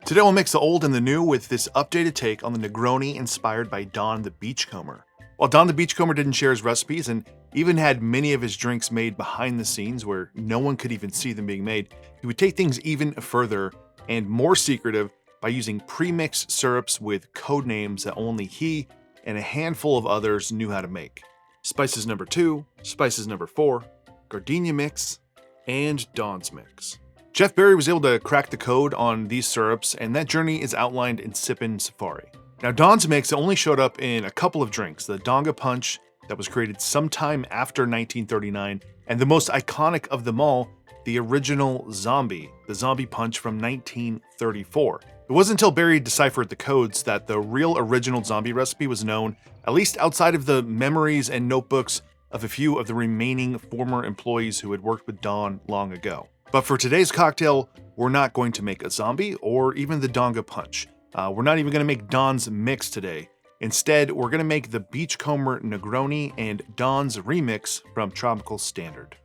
Today we'll mix the old and the new with this updated take on the Negroni inspired by Don the Beachcomber. While Don the Beachcomber didn't share his recipes and even had many of his drinks made behind the scenes where no one could even see them being made, he would take things even further and more secretive by using pre-mixed syrups with code names that only he and a handful of others knew how to make. Spices number 2, spices number 4, gardenia mix, and Don's mix. Chef Berry was able to crack the code on these syrups, and that journey is outlined in Sippin' Safari. Now, Don's mix only showed up in a couple of drinks, the Donga Punch that was created sometime after 1939, and the most iconic of them all, the original Zombie, the Zombie Punch from 1934. It wasn't until Berry deciphered the codes that the real original zombie recipe was known, at least outside of the memories and notebooks of a few of the remaining former employees who had worked with Don long ago. But for today's cocktail, we're not going to make a zombie or even the Donga Punch. We're not even going to make Don's mix today. Instead, we're going to make the Beachcomber Negroni and Don's remix from Tropical Standard.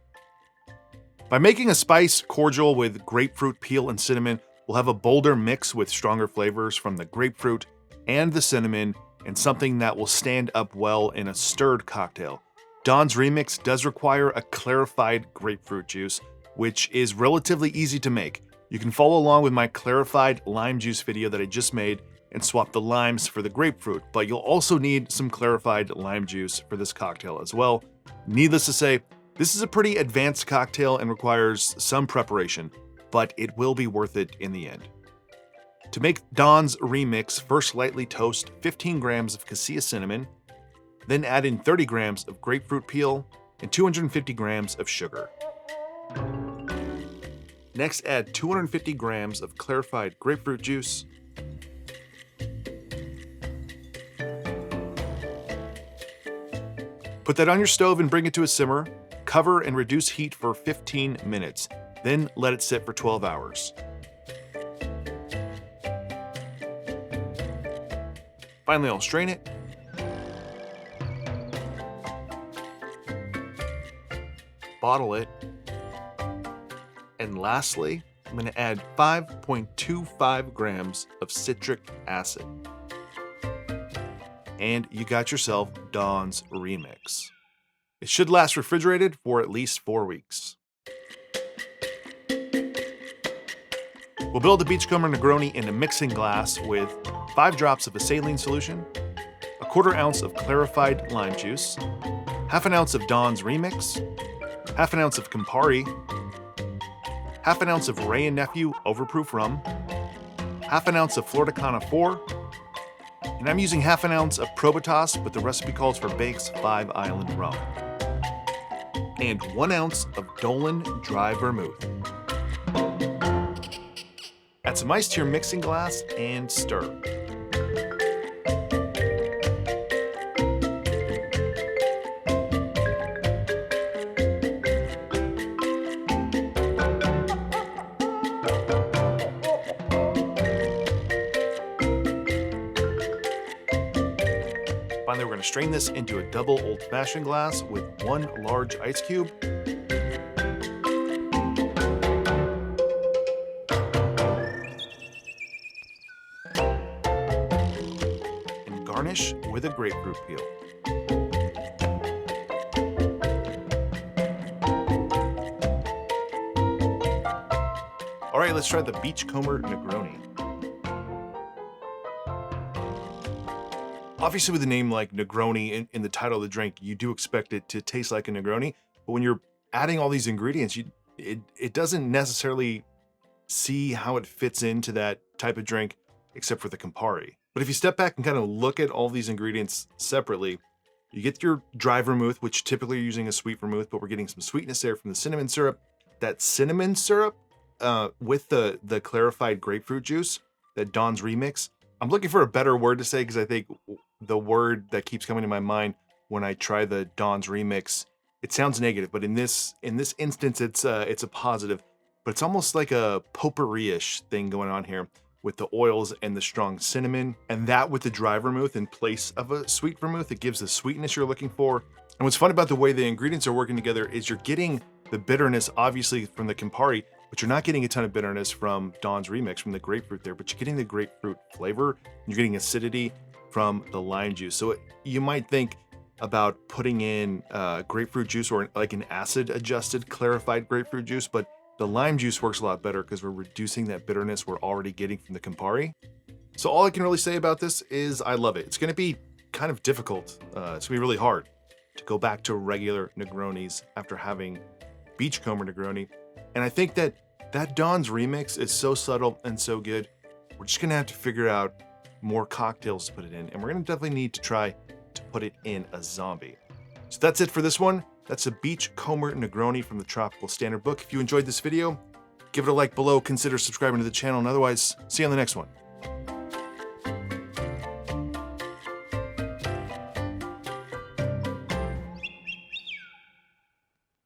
By making a spice cordial with grapefruit peel and cinnamon, we'll have a bolder mix with stronger flavors from the grapefruit and the cinnamon, and something that will stand up well in a stirred cocktail. Don's remix does require a clarified grapefruit juice, which is relatively easy to make. You can follow along with my clarified lime juice video that I just made and swap the limes for the grapefruit, but you'll also need some clarified lime juice for this cocktail as well. Needless to say, this is a pretty advanced cocktail and requires some preparation, but it will be worth it in the end. To make Don's remix, first lightly toast 15 grams of cassia cinnamon, then add in 30 grams of grapefruit peel and 250 grams of sugar. Next, add 250 grams of clarified grapefruit juice, put that on your stove and bring it to a simmer. Cover and reduce heat for 15 minutes, then let it sit for 12 hours. Finally, I'll strain it. Bottle it. And lastly, I'm going to add 5.25 grams of citric acid. And you got yourself Don's remix. It should last refrigerated for at least 4 weeks. We'll build the Beachcomber Negroni in a mixing glass with 5 drops of a saline solution, a 1/4 ounce of clarified lime juice, 1/2 ounce of Don's remix, 1/2 ounce of Campari, 1/2 ounce of Wray & Nephew overproof rum, 1/2 ounce of Florida 4, and I'm using 1/2 ounce of Probitas, but the recipe calls for Bake's 5 Island rum, and 1 ounce of Dolan dry vermouth. Add some ice to your mixing glass and stir. Finally, we're going to strain this into a double old-fashioned glass with 1 large ice cube. And garnish with a grapefruit peel. All right, let's try the Beachcomber Negroni. Obviously, with a name like Negroni in the title of the drink, you do expect it to taste like a Negroni. But when you're adding all these ingredients, it doesn't necessarily see how it fits into that type of drink, except for the Campari. But if you step back and kind of look at all these ingredients separately, you get your dry vermouth, which typically you're using a sweet vermouth, but we're getting some sweetness there from the cinnamon syrup. That cinnamon syrup with the clarified grapefruit juice, that Don's remix. I'm looking for a better word to say because I think the word that keeps coming to my mind when I try the Don's remix, it sounds negative, but in this instance, it's a positive. But it's almost like a potpourri-ish thing going on here with the oils and the strong cinnamon, and that with the dry vermouth in place of a sweet vermouth. It gives the sweetness you're looking for. And what's fun about the way the ingredients are working together is you're getting the bitterness, obviously, from the Campari, but you're not getting a ton of bitterness from Don's remix, from the grapefruit there, but you're getting the grapefruit flavor, you're getting acidity from the lime juice. So you might think about putting in grapefruit juice or like an acid adjusted clarified grapefruit juice, but the lime juice works a lot better because we're reducing that bitterness we're already getting from the Campari. So all I can really say about this is I love it. It's gonna be kind of difficult. It's gonna be really hard to go back to regular Negronis after having Beachcomber Negroni. And I think that Don's remix is so subtle and so good. We're just gonna have to figure out more cocktails to put it in, and we're gonna definitely need to try to put it in a zombie. So that's it for this one. That's a Beachcomber Negroni from the Tropical Standard book. If you enjoyed this video, give it a like below, consider subscribing to the channel, and otherwise, see you on the next one.